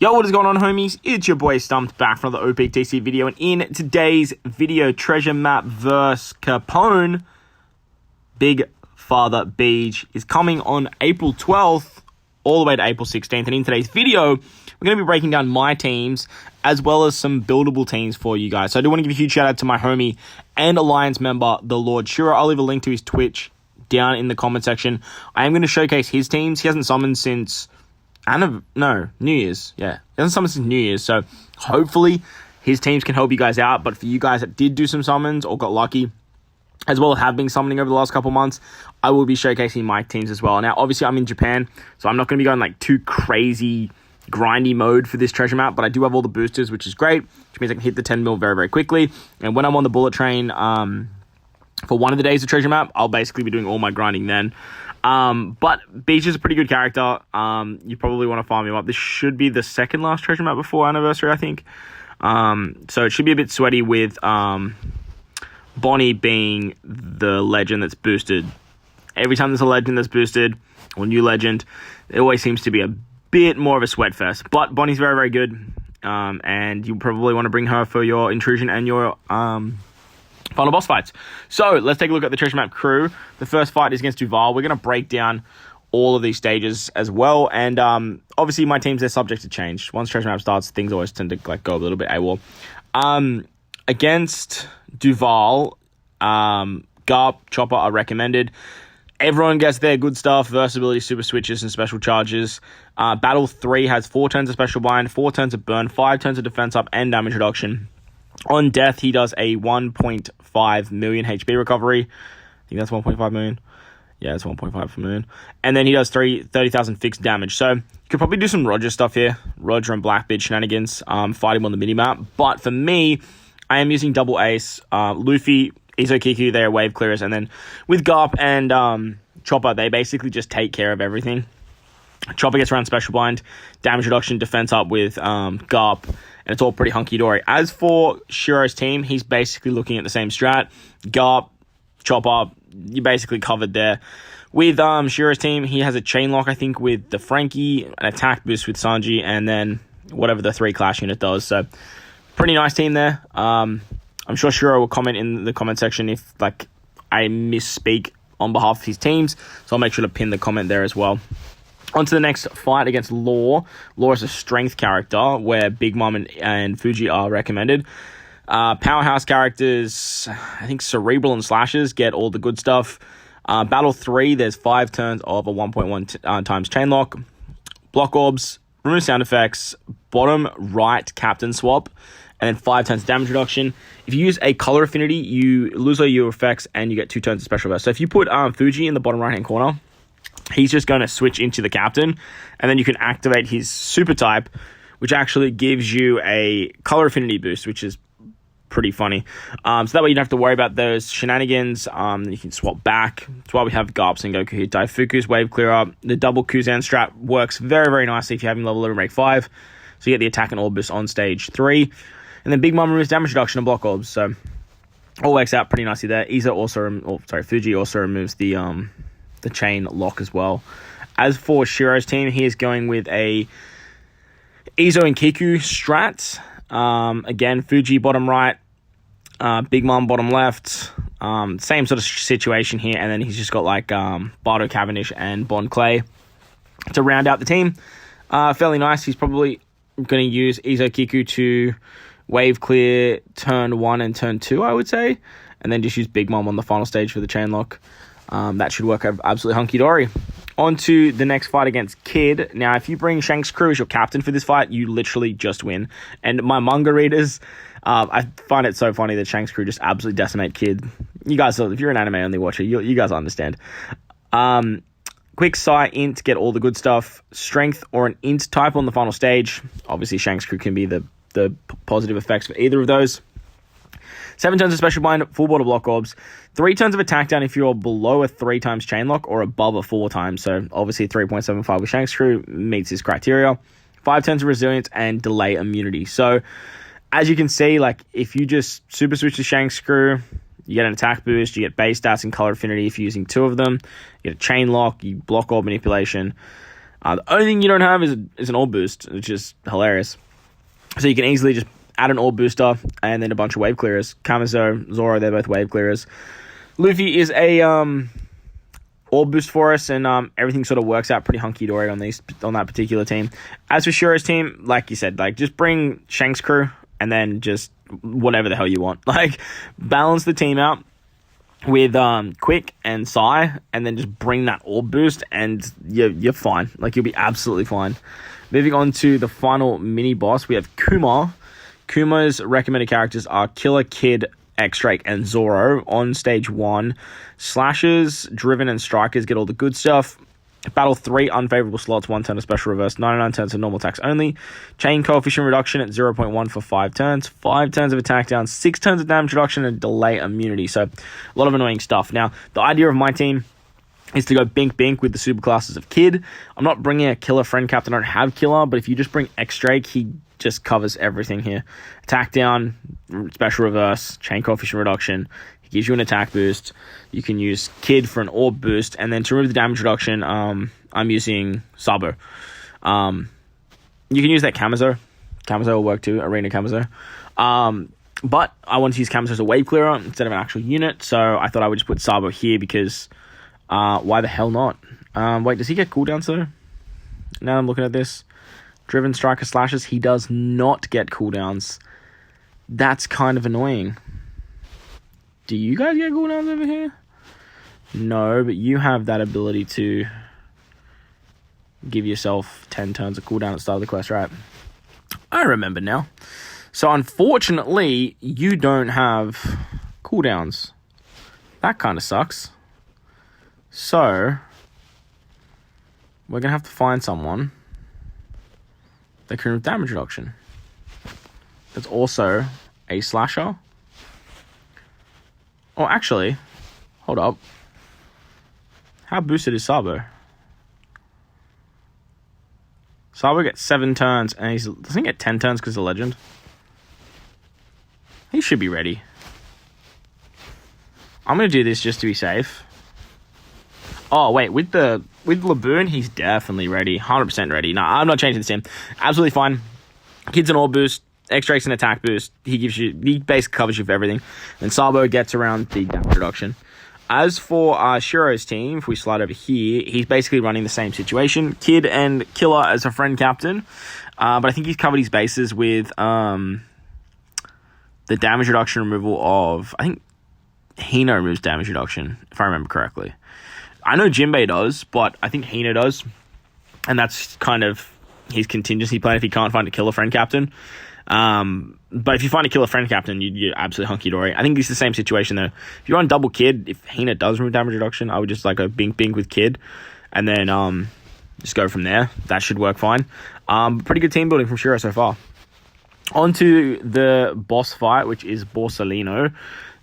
Yo, what is going on, homies? It's your boy Stumped back from the OPTC video, and in today's video, Treasure Map vs. Capone, Big Father BEGE is coming on April 12th all the way to April 16th, and in today's video, we're going to be breaking down my teams as well as some buildable teams for you guys. So I do want to give a huge shout out to my homie and Alliance member, the Lord Shiro. I'll leave a link to his Twitch down in the comment section. I am going to showcase his teams. He hasn't summoned since New Year's. Yeah, he hasn't summoned since New Year's, so hopefully his teams can help you guys out. But for you guys that did do some summons or got lucky, as well as have been summoning over the last couple months, I will be showcasing my teams as well. Now, obviously, I'm in Japan, so I'm not going to be going like too crazy grindy mode for this treasure map, but I do have all the boosters, which is great, which means I can hit the 10 mil very, very quickly. And when I'm on the bullet train for one of the days of treasure map, I'll basically be doing all my grinding then. But BEGE is a pretty good character. You probably want to farm him up. This should be the second last treasure map before anniversary, I think. So it should be a bit sweaty with Bonnie being the legend that's boosted. Every time there's a legend that's boosted, or new legend, it always seems to be a bit more of a sweat fest. But Bonnie's very, very good. And you probably want to bring her for your intrusion and your final boss fights. So let's take a look at the treasure map crew. The first fight is against Duval. We're going to break down all of these stages as well. And obviously my teams, they're subject to change. Once treasure map starts, things always tend to like go a little bit AWOL. Against Duval, Garp, Chopper are recommended. Everyone gets their good stuff, versatility, super switches, and special charges. Battle 3 has 4 turns of special bind, 4 turns of burn, 5 turns of defense up, and damage reduction. On death, he does a 1.5 million HP recovery. I think that's 1.5 million. Yeah, it's 1.5 million. And then he does 30,000 fixed damage. So you could probably do some Roger stuff here. Roger and Blackbeard shenanigans, fight him on the minimap. But for me, I am using double ace. Luffy, Izokiku, they are wave clearers. And then with Garp and Chopper, they basically just take care of everything. Chopper gets around special bind, damage reduction, defense up with Garp, and it's all pretty hunky-dory. As for Shiro's team, he's basically looking at the same strat. Garp, Chopper, you're basically covered there. With Shiro's team, he has a chain lock, I think, with the Frankie, an attack boost with Sanji, and then whatever the 3 clash unit does. So, pretty nice team there. I'm sure Shiro will comment in the comment section if like I misspeak on behalf of his teams, so I'll make sure to pin the comment there as well. On to the next fight against Law. Law is a strength character where Big Mom and Fuji are recommended. Powerhouse characters, I think Cerebral and Slashes get all the good stuff. Battle 3, there's 5 turns of a 1.1 times chain lock. Block orbs, remove sound effects, bottom right captain swap, and then 5 turns of damage reduction. If you use a color affinity, you lose all your effects and you get 2 turns of special burst. So if you put Fuji in the bottom right hand corner, he's just going to switch into the captain, and then you can activate his super type, which actually gives you a color affinity boost, which is pretty funny. So that way you don't have to worry about those shenanigans. You can swap back. That's why we have Garps and Goku here. Daifuku's wave clear up. The double Kuzan strat works very, very nicely if you have him level 11 rank 5. So you get the attack and orb boost on stage 3. And then Big Mom removes damage reduction and block orbs. So all works out pretty nicely there. Fuji also removes the chain lock as well. As for Shiro's team, he is going with a Izo and Kiku strat. Again, Fuji bottom right, Big Mom bottom left. Same sort of situation here, and then he's just got like Bardo Cavendish and Bond Clay to round out the team. Fairly nice. He's probably going to use Izo Kiku to wave clear turn 1 and turn 2, I would say, and then just use Big Mom on the final stage for the chain lock. That should work absolutely hunky-dory. On to the next fight against Kid. Now, if you bring Shanks' crew as your captain for this fight, you literally just win. And my manga readers, I find it so funny that Shanks' crew just absolutely decimate Kid. You guys, if you're an anime-only watcher, you guys understand. Quick Psi, Int, get all the good stuff. Strength or an Int type on the final stage. Obviously, Shanks' crew can be the positive effects for either of those. 7 turns of special bind, full border block orbs. 3 turns of attack down if you're below a 3 times chain lock or above a 4 times. So obviously 3.75 with Shanks' crew meets this criteria. 5 turns of resilience and delay immunity. So as you can see, like if you just super switch to Shanks' crew, you get an attack boost, you get base stats and color affinity if you're using 2 of them. You get a chain lock, you block orb manipulation. The only thing you don't have is an orb boost, which is hilarious. So you can easily just add an orb booster and then a bunch of wave clearers. Kamazo, Zoro, they're both wave clearers. Luffy is a orb boost for us, and everything sort of works out pretty hunky-dory on that particular team. As for Shiro's team, like you said, like just bring Shanks' crew and then just whatever the hell you want. Like, balance the team out with Quick and Sai, and then just bring that orb boost, and you're fine. Like, you'll be absolutely fine. Moving on to the final mini boss, we have Kuma. Kuma's recommended characters are Killer, Kid, X-Drake, and Zoro on stage 1. Slashers, Driven, and Strikers get all the good stuff. Battle 3 unfavorable slots, 1 turn of special reverse, 99 turns of normal attacks only. Chain coefficient reduction at 0.1 for 5 turns. 5 turns of attack down, 6 turns of damage reduction, and delay immunity. So, a lot of annoying stuff. Now, the idea of my team is to go bink with the super classes of Kid. I'm not bringing a Killer friend captain. I don't have Killer, but if you just bring X-Drake, he just covers everything here. Attack down, special reverse, chain coefficient reduction. He gives you an attack boost. You can use Kid for an orb boost, and then to remove the damage reduction, I'm using Sabo. You can use that Kamazo. Kamazo will work too, Arena Kamazo. But I want to use Kamazo as a wave clearer instead of an actual unit, so I thought I would just put Sabo here because why the hell not? Wait, does he get cooldowns though? Now I'm looking at this. Driven, Striker, Slashes, he does not get cooldowns. That's kind of annoying. Do you guys get cooldowns over here? No, but you have that ability to give yourself 10 turns of cooldown at the start of the quest, right? I remember now. So unfortunately, you don't have cooldowns. That kind of sucks. So, we're going to have to find someone that can remove damage reduction. That's also a slasher. Oh, actually, hold up. How boosted is Sabo? Sabo gets 7 turns, and he doesn't get 10 turns because he's a legend. He should be ready. I'm going to do this just to be safe. Oh, wait, with Laboon, he's definitely ready. 100% ready. No, I'm not changing this team. Absolutely fine. Kid's an orb boost. X-Drake's an attack boost. He basically covers you for everything. And Sabo gets around the damage reduction. As for Shiro's team, if we slide over here, he's basically running the same situation. Kid and Killer as a friend captain. But I think he's covered his bases with the damage reduction removal of... I think Hino removes damage reduction, if I remember correctly. I know Jinbei does, but I think Hino does. And that's kind of his contingency plan if he can't find a Killer friend captain. But if you find a Killer friend captain, you're absolutely hunky-dory. I think it's the same situation, though. If you're on double Kid, if Hina does remove damage reduction, I would just like a bink with Kid. And then just go from there. That should work fine. Pretty good team building from Shiro so far. On to the boss fight, which is Borsalino.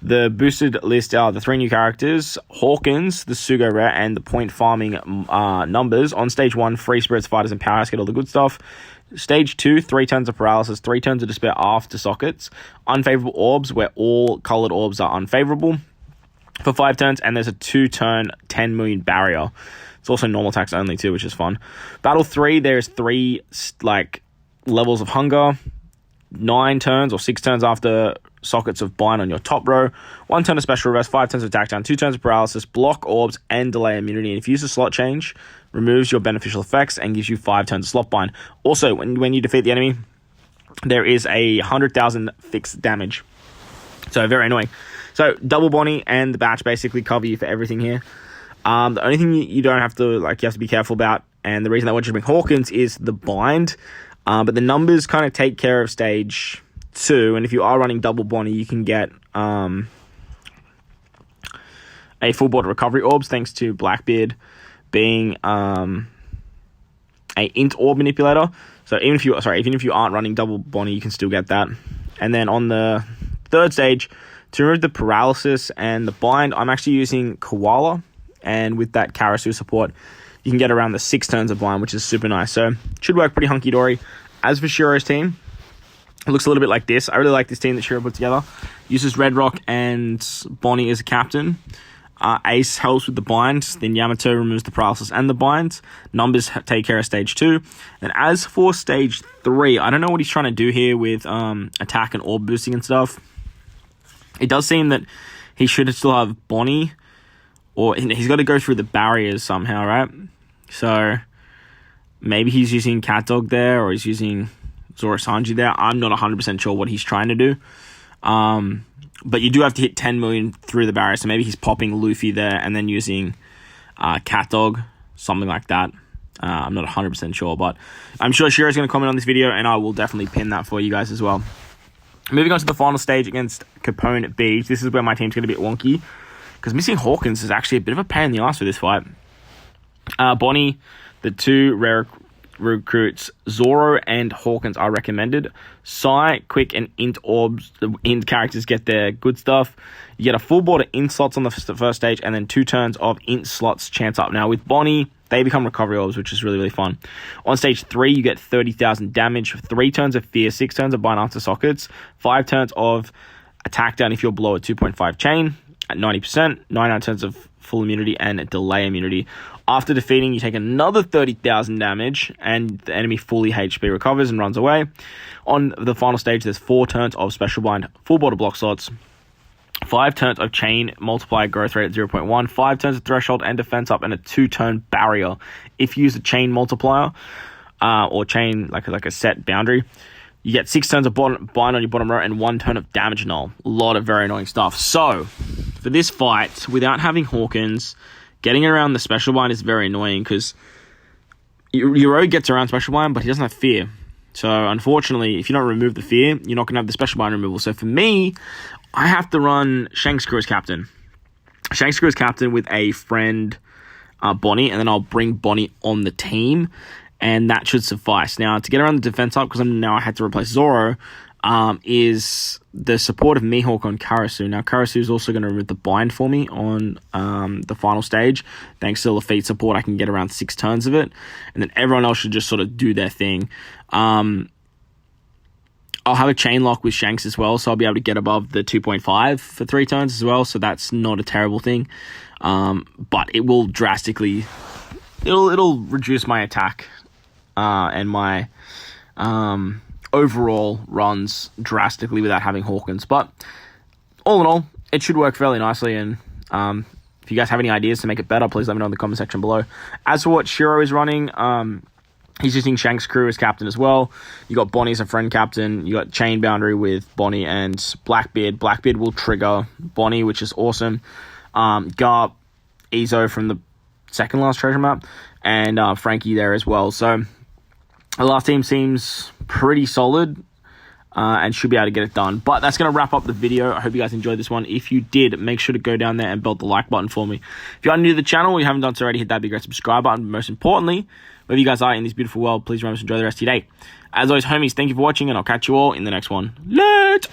The boosted list are the 3 new characters, Hawkins, the Sugo Rare, and the point farming numbers. On stage 1, Free Spirits, Fighters, and Powerhouse get all the good stuff. Stage 2, 3 turns of Paralysis, 3 turns of Despair after sockets. Unfavorable orbs, where all colored orbs are unfavorable for 5 turns, and there's a 2-turn 10 million barrier. It's also normal attacks only too, which is fun. Battle 3, there's 3 levels of hunger, 9 turns or 6 turns after sockets of bind on your top row, 1 turn of special reverse, 5 turns of attack down, 2 turns of paralysis, block orbs, and delay immunity. And if you use a slot change, removes your beneficial effects and gives you 5 turns of slot bind. Also, when you defeat the enemy, there is a 100,000 fixed damage. So very annoying. So double Bonnie and the batch basically cover you for everything here. The only thing you don't have to you have to be careful about, and the reason I want you to bring Hawkins is the bind. But the numbers kind of take care of stage 2, and if you are running double Bonnie, you can get a full board recovery orbs thanks to Blackbeard being a int orb manipulator. So even if you aren't running double Bonnie, you can still get that. And then on the 3rd stage, to remove the paralysis and the bind, I'm actually using Koala, and with that Karasu support, you can get around the 6 turns of bind, which is super nice. So it should work pretty hunky-dory. As for Shiro's team, it looks a little bit like this. I really like this team that Shiro put together. Uses Red Rock and Bonnie as a captain. Ace helps with the bind. Then Yamato removes the paralysis and the bind. Numbers take care of stage 2. And as for stage 3, I don't know what he's trying to do here with attack and orb boosting and stuff. It does seem that he should still have Bonnie, or he's got to go through the barriers somehow, right? So maybe he's using Cat Dog there, or he's using Zoro Sanji there. I'm not 100% sure what he's trying to do. But you do have to hit 10 million through the barrier, so maybe he's popping Luffy there and then using Cat Dog, something like that. I'm not 100% sure, but I'm sure Shiro's going to comment on this video, and I will definitely pin that for you guys as well. Moving on to the final stage against Capone at BEGE. This is where my team's going to be a bit wonky, because missing Hawkins is actually a bit of a pain in the ass for this fight. Bonnie, the 2 rare recruits, Zoro and Hawkins are recommended. Sai, Quick, and Int Orbs, the Int characters get their good stuff. You get a full board of Int slots on the first stage, and then 2 turns of Int slots chance up. Now, with Bonnie, they become recovery orbs, which is really, really fun. On stage 3, you get 30,000 damage, 3 turns of Fear, 6 turns of Bind After Sockets, 5 turns of Attack Down if you're below a 2.5 chain at 90%, 99 turns of full immunity and delay immunity. After defeating, you take another 30,000 damage, and the enemy fully HP recovers and runs away. On the final stage, there's 4 turns of Special Bind, full board of block slots, 5 turns of Chain, multiplier growth rate at 0.1, 5 turns of Threshold and Defense Up, and a 2-turn Barrier. If you use a Chain multiplier, or Chain like a set boundary, you get 6 turns of Bind on your bottom row and 1 turn of Damage Null. A lot of very annoying stuff. So, for this fight, without having Hawkins, getting around the Special Bind is very annoying, because Yoro gets around Special Bind, but he doesn't have Fear. So, unfortunately, if you don't remove the Fear, you're not going to have the Special Bind removal. So, for me, I have to run Shanks Crew as captain. Shanks Crew as captain with a friend, Bonnie, and then I'll bring Bonnie on the team, and that should suffice. Now, to get around the defense up, because I had to replace Zoro, is the support of Mihawk on Karasu. Now, Karasu is also going to remove the bind for me on the final stage. Thanks to the feat support, I can get around 6 turns of it, and then everyone else should just sort of do their thing. I'll have a chain lock with Shanks as well, so I'll be able to get above the 2.5 for 3 turns as well, so that's not a terrible thing. But it will drastically... It'll reduce my attack and my overall runs drastically without having Hawkins. But all in all, it should work fairly nicely, and if you guys have any ideas to make it better, please let me know in the comment section below. As for what Shiro is running... he's using Shanks Crew as captain as well. You got Bonnie as a friend captain. You got Chain Boundary with Bonnie and Blackbeard. Blackbeard will trigger Bonnie, which is awesome. Garp, Izo from the second last treasure map, and Frankie there as well. So the last team seems pretty solid and should be able to get it done. But that's going to wrap up the video. I hope you guys enjoyed this one. If you did, make sure to go down there and belt the like button for me. If you are new to the channel, or you haven't done so already, hit that big red subscribe button. But most importantly, wherever you guys are in this beautiful world, please remember to enjoy the rest of your day. As always, homies, thank you for watching, and I'll catch you all in the next one. Later!